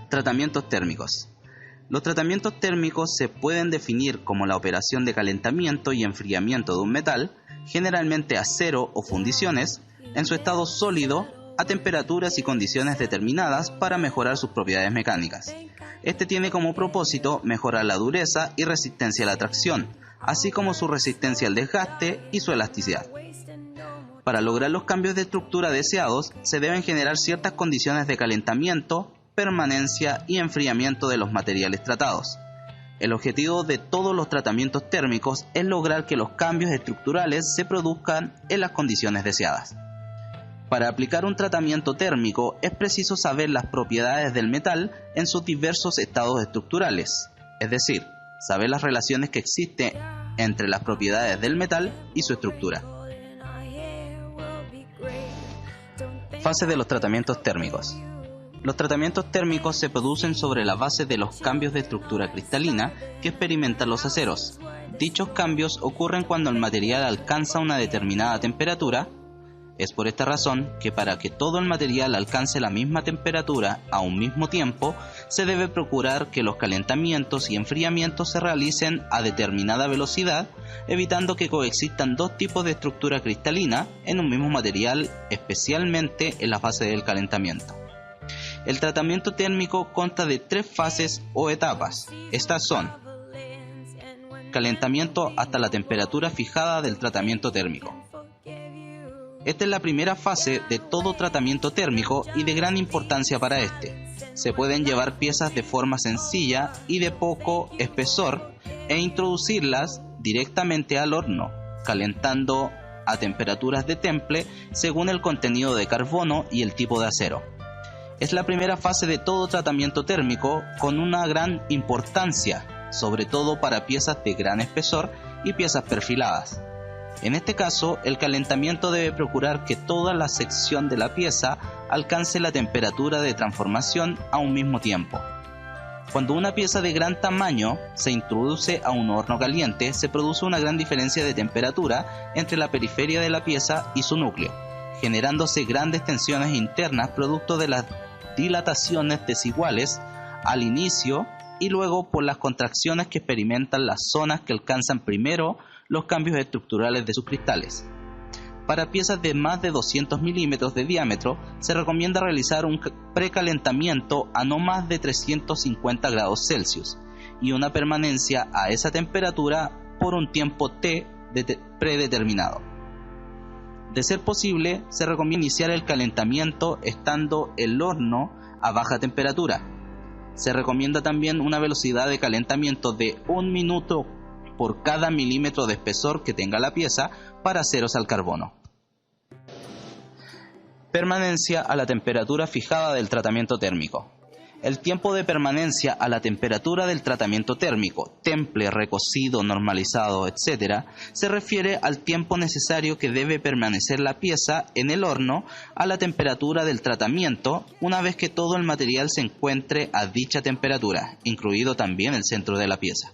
Tratamientos térmicos. Los tratamientos térmicos se pueden definir como la operación de calentamiento y enfriamiento de un metal, generalmente acero o fundiciones, en su estado sólido a temperaturas y condiciones determinadas para mejorar sus propiedades mecánicas. Este tiene como propósito mejorar la dureza y resistencia a la tracción, así como su resistencia al desgaste y su elasticidad. Para lograr los cambios de estructura deseados, se deben generar ciertas condiciones de calentamiento, permanencia y enfriamiento de los materiales tratados. El objetivo de todos los tratamientos térmicos es lograr que los cambios estructurales se produzcan en las condiciones deseadas. Para aplicar un tratamiento térmico es preciso saber las propiedades del metal en sus diversos estados estructurales, es decir, saber las relaciones que existen entre las propiedades del metal y su estructura. Fase de los tratamientos térmicos. Los tratamientos térmicos se producen sobre la base de los cambios de estructura cristalina que experimentan los aceros. Dichos cambios ocurren cuando el material alcanza una determinada temperatura. Es por esta razón que para que todo el material alcance la misma temperatura a un mismo tiempo, se debe procurar que los calentamientos y enfriamientos se realicen a determinada velocidad, evitando que coexistan dos tipos de estructura cristalina en un mismo material, especialmente en la fase del calentamiento. El tratamiento térmico consta de 3 fases o etapas. Estas son: calentamiento hasta la temperatura fijada del tratamiento térmico. Esta es la primera fase de todo tratamiento térmico y de gran importancia para este. Se pueden llevar piezas de forma sencilla y de poco espesor e introducirlas directamente al horno, calentando a temperaturas de temple según el contenido de carbono y el tipo de acero. Es la primera fase de todo tratamiento térmico con una gran importancia, sobre todo para piezas de gran espesor y piezas perfiladas. En este caso, el calentamiento debe procurar que toda la sección de la pieza alcance la temperatura de transformación a un mismo tiempo. Cuando una pieza de gran tamaño se introduce a un horno caliente, se produce una gran diferencia de temperatura entre la periferia de la pieza y su núcleo, generándose grandes tensiones internas producto de las dilataciones desiguales al inicio y luego por las contracciones que experimentan las zonas que alcanzan primero los cambios estructurales de sus cristales. Para piezas de más de 200 milímetros de diámetro, se recomienda realizar un precalentamiento a no más de 350 grados Celsius y una permanencia a esa temperatura por un tiempo T predeterminado. De ser posible, se recomienda iniciar el calentamiento estando el horno a baja temperatura. Se recomienda también una velocidad de calentamiento de 1 minuto por cada milímetro de espesor que tenga la pieza para aceros al carbono. Permanencia a la temperatura fijada del tratamiento térmico. El tiempo de permanencia a la temperatura del tratamiento térmico, temple, recocido, normalizado, etc., se refiere al tiempo necesario que debe permanecer la pieza en el horno a la temperatura del tratamiento una vez que todo el material se encuentre a dicha temperatura, incluido también el centro de la pieza.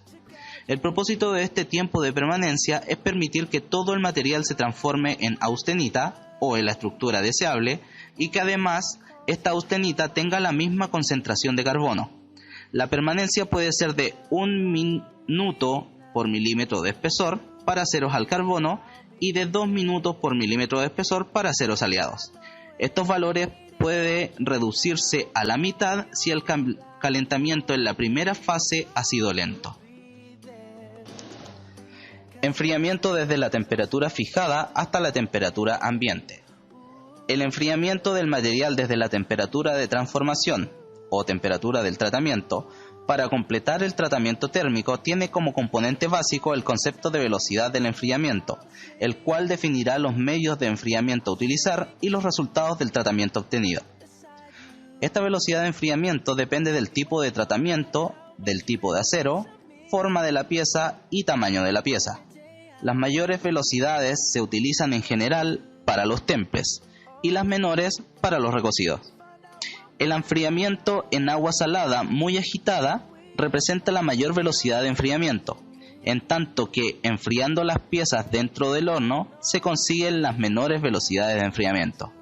El propósito de este tiempo de permanencia es permitir que todo el material se transforme en austenita o en la estructura deseable y que además esta austenita tenga la misma concentración de carbono. La permanencia puede ser de 1 minuto por milímetro de espesor para aceros al carbono y de 2 minutos por milímetro de espesor para aceros aliados. Estos valores pueden reducirse a la mitad si el calentamiento en la primera fase ha sido lento. Enfriamiento desde la temperatura fijada hasta la temperatura ambiente. El enfriamiento del material desde la temperatura de transformación o temperatura del tratamiento para completar el tratamiento térmico tiene como componente básico el concepto de velocidad del enfriamiento, el cual definirá los medios de enfriamiento a utilizar y los resultados del tratamiento obtenido. Esta velocidad de enfriamiento depende del tipo de tratamiento, del tipo de acero, forma de la pieza y tamaño de la pieza. Las mayores velocidades se utilizan en general para los temples y las menores para los recocidos. El enfriamiento en agua salada muy agitada representa la mayor velocidad de enfriamiento, en tanto que enfriando las piezas dentro del horno se consiguen las menores velocidades de enfriamiento.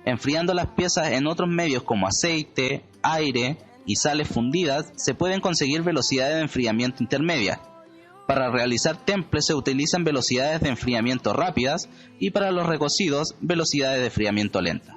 Enfriando las piezas en otros medios como aceite, aire, y sales fundidas, se pueden conseguir velocidades de enfriamiento intermedias. Para realizar temples se utilizan velocidades de enfriamiento rápidas y para los recocidos, velocidades de enfriamiento lentas.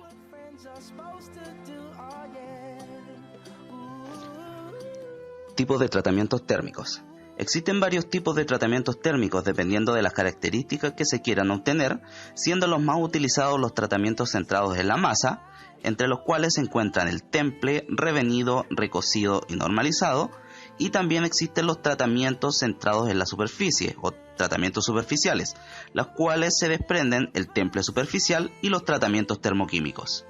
Tipos de tratamientos térmicos. Existen varios tipos de tratamientos térmicos dependiendo de las características que se quieran obtener, siendo los más utilizados los tratamientos centrados en la masa, entre los cuales se encuentran el temple, revenido, recocido y normalizado, y también existen los tratamientos centrados en la superficie o tratamientos superficiales, los cuales se desprenden el temple superficial y los tratamientos termoquímicos.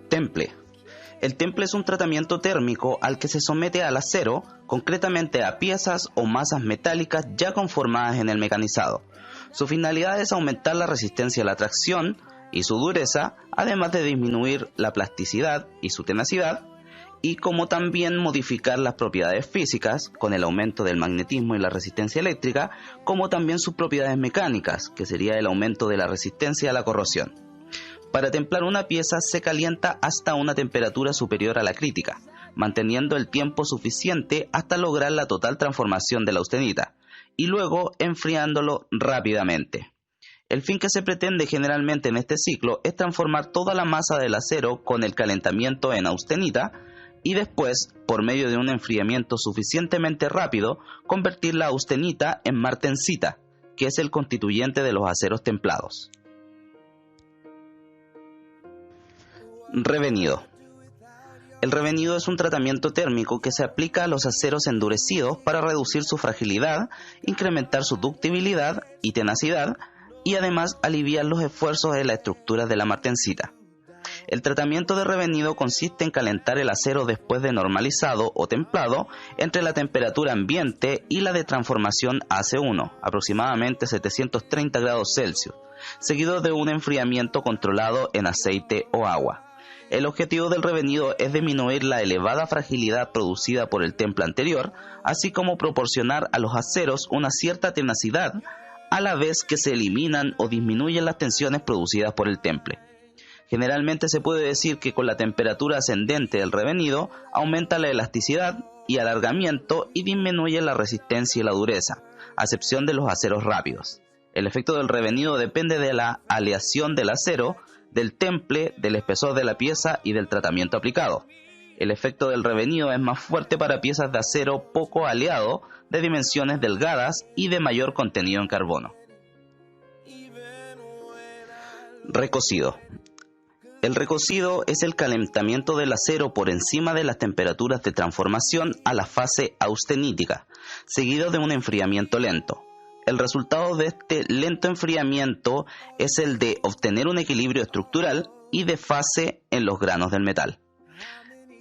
Temple. El temple es un tratamiento térmico al que se somete al acero, concretamente a piezas o masas metálicas ya conformadas en el mecanizado. Su finalidad es aumentar la resistencia a la tracción y su dureza, además de disminuir la plasticidad y su tenacidad, y como también modificar las propiedades físicas con el aumento del magnetismo y la resistencia eléctrica, como también sus propiedades mecánicas, que sería el aumento de la resistencia a la corrosión. Para templar una pieza se calienta hasta una temperatura superior a la crítica, manteniendo el tiempo suficiente hasta lograr la total transformación de la austenita, y luego enfriándolo rápidamente. El fin que se pretende generalmente en este ciclo es transformar toda la masa del acero con el calentamiento en austenita, y después, por medio de un enfriamiento suficientemente rápido, convertir la austenita en martensita, que es el constituyente de los aceros templados. Revenido. El revenido es un tratamiento térmico que se aplica a los aceros endurecidos para reducir su fragilidad, incrementar su ductibilidad y tenacidad, y además aliviar los esfuerzos de la estructura de la martensita. El tratamiento de revenido consiste en calentar el acero después de normalizado o templado entre la temperatura ambiente y la de transformación AC1, aproximadamente 730 grados Celsius, seguido de un enfriamiento controlado en aceite o agua. El objetivo del revenido es disminuir la elevada fragilidad producida por el temple anterior, así como proporcionar a los aceros una cierta tenacidad, a la vez que se eliminan o disminuyen las tensiones producidas por el temple. Generalmente se puede decir que con la temperatura ascendente del revenido aumenta la elasticidad y alargamiento y disminuye la resistencia y la dureza, a excepción de los aceros rápidos. El efecto del revenido depende de la aleación del acero, del temple, del espesor de la pieza y del tratamiento aplicado. El efecto del revenido es más fuerte para piezas de acero poco aleado, de dimensiones delgadas y de mayor contenido en carbono. Recocido. El recocido es el calentamiento del acero por encima de las temperaturas de transformación a la fase austenítica, seguido de un enfriamiento lento. El resultado de este lento enfriamiento es el de obtener un equilibrio estructural y de fase en los granos del metal.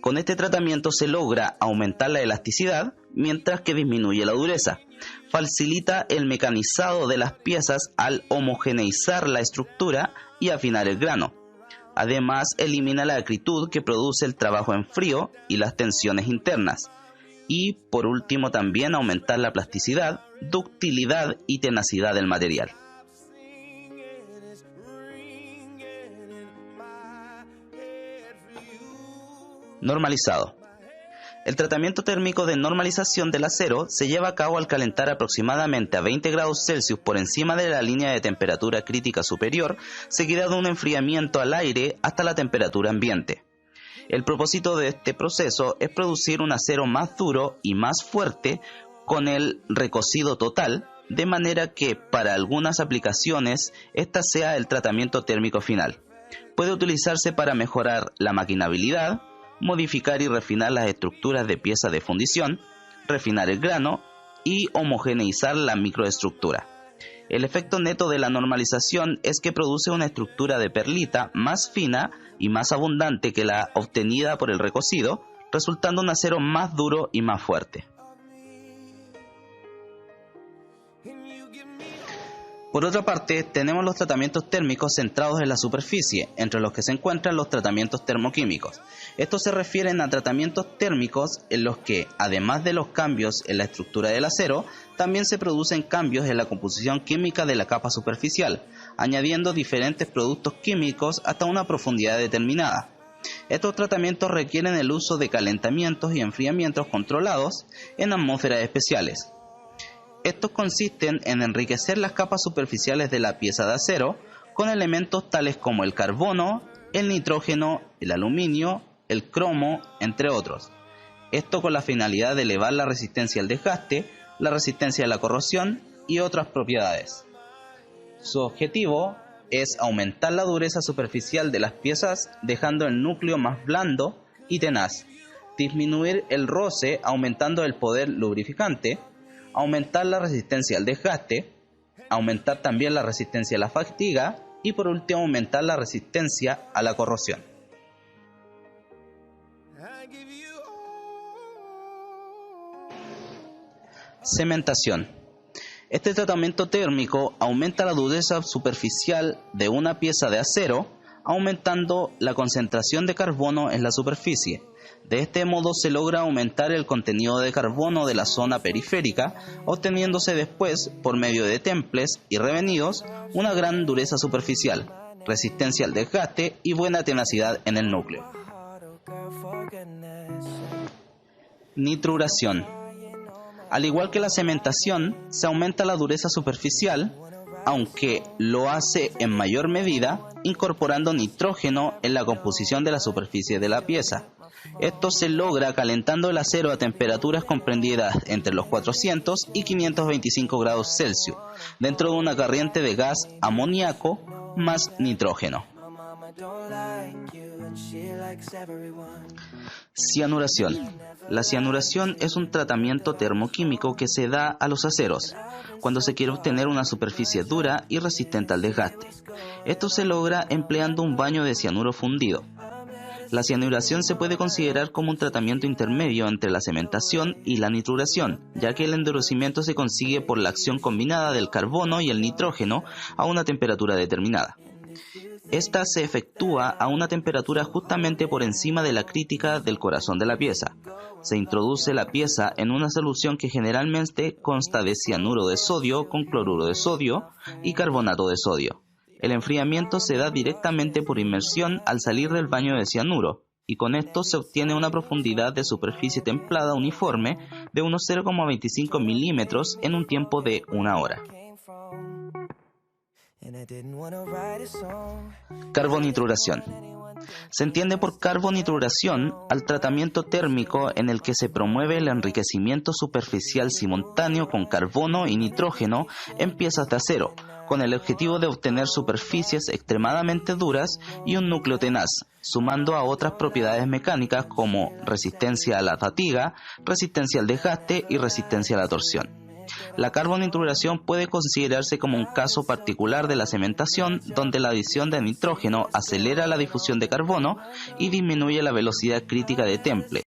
Con este tratamiento se logra aumentar la elasticidad mientras que disminuye la dureza. Facilita el mecanizado de las piezas al homogeneizar la estructura y afinar el grano. Además, elimina la acritud que produce el trabajo en frío y las tensiones internas. Y, por último, también aumentar la plasticidad, ductilidad y tenacidad del material. Normalizado. El tratamiento térmico de normalización del acero se lleva a cabo al calentar aproximadamente a 20 grados Celsius por encima de la línea de temperatura crítica superior, seguida de un enfriamiento al aire hasta la temperatura ambiente. El propósito de este proceso es producir un acero más duro y más fuerte con el recocido total, de manera que para algunas aplicaciones esta sea el tratamiento térmico final. Puede utilizarse para mejorar la maquinabilidad, modificar y refinar las estructuras de piezas de fundición, refinar el grano y homogeneizar la microestructura. El efecto neto de la normalización es que produce una estructura de perlita más fina y más abundante que la obtenida por el recocido, resultando un acero más duro y más fuerte. Por otra parte, tenemos los tratamientos térmicos centrados en la superficie, entre los que se encuentran los tratamientos termoquímicos. Estos se refieren a tratamientos térmicos en los que, además de los cambios en la estructura del acero, también se producen cambios en la composición química de la capa superficial, añadiendo diferentes productos químicos hasta una profundidad determinada. Estos tratamientos requieren el uso de calentamientos y enfriamientos controlados en atmósferas especiales. Estos consisten en enriquecer las capas superficiales de la pieza de acero con elementos tales como el carbono, el nitrógeno, el aluminio, el cromo, entre otros. Esto con la finalidad de elevar la resistencia al desgaste, la resistencia a la corrosión y otras propiedades. Su objetivo es aumentar la dureza superficial de las piezas dejando el núcleo más blando y tenaz, disminuir el roce aumentando el poder lubrificante, aumentar la resistencia al desgaste, aumentar también la resistencia a la fatiga y por último aumentar la resistencia a la corrosión. Cementación. Este tratamiento térmico aumenta la dureza superficial de una pieza de acero, aumentando la concentración de carbono en la superficie. De este modo se logra aumentar el contenido de carbono de la zona periférica, obteniéndose después, por medio de temples y revenidos, una gran dureza superficial, resistencia al desgaste y buena tenacidad en el núcleo. Nitruración. Al igual que la cementación, se aumenta la dureza superficial, aunque lo hace en mayor medida incorporando nitrógeno en la composición de la superficie de la pieza. Esto se logra calentando el acero a temperaturas comprendidas entre los 400 y 525 grados Celsius, dentro de una corriente de gas amoníaco más nitrógeno. Cianuración. La cianuración es un tratamiento termoquímico que se da a los aceros cuando se quiere obtener una superficie dura y resistente al desgaste. Esto se logra empleando un baño de cianuro fundido. La cianuración se puede considerar como un tratamiento intermedio entre la cementación y la nitruración, ya que el endurecimiento se consigue por la acción combinada del carbono y el nitrógeno a una temperatura determinada. Esta se efectúa a una temperatura justamente por encima de la crítica del corazón de la pieza. Se introduce la pieza en una solución que generalmente consta de cianuro de sodio con cloruro de sodio y carbonato de sodio. El enfriamiento se da directamente por inmersión al salir del baño de cianuro, y con esto se obtiene una profundidad de superficie templada uniforme de unos 0,25 milímetros en un tiempo de 1 hora. Carbonitruración. Se entiende por carbonitruración al tratamiento térmico en el que se promueve el enriquecimiento superficial simultáneo con carbono y nitrógeno en piezas de acero, con el objetivo de obtener superficies extremadamente duras y un núcleo tenaz, sumando a otras propiedades mecánicas como resistencia a la fatiga, resistencia al desgaste y resistencia a la torsión. La carbonitruración puede considerarse como un caso particular de la cementación, donde la adición de nitrógeno acelera la difusión de carbono y disminuye la velocidad crítica de temple,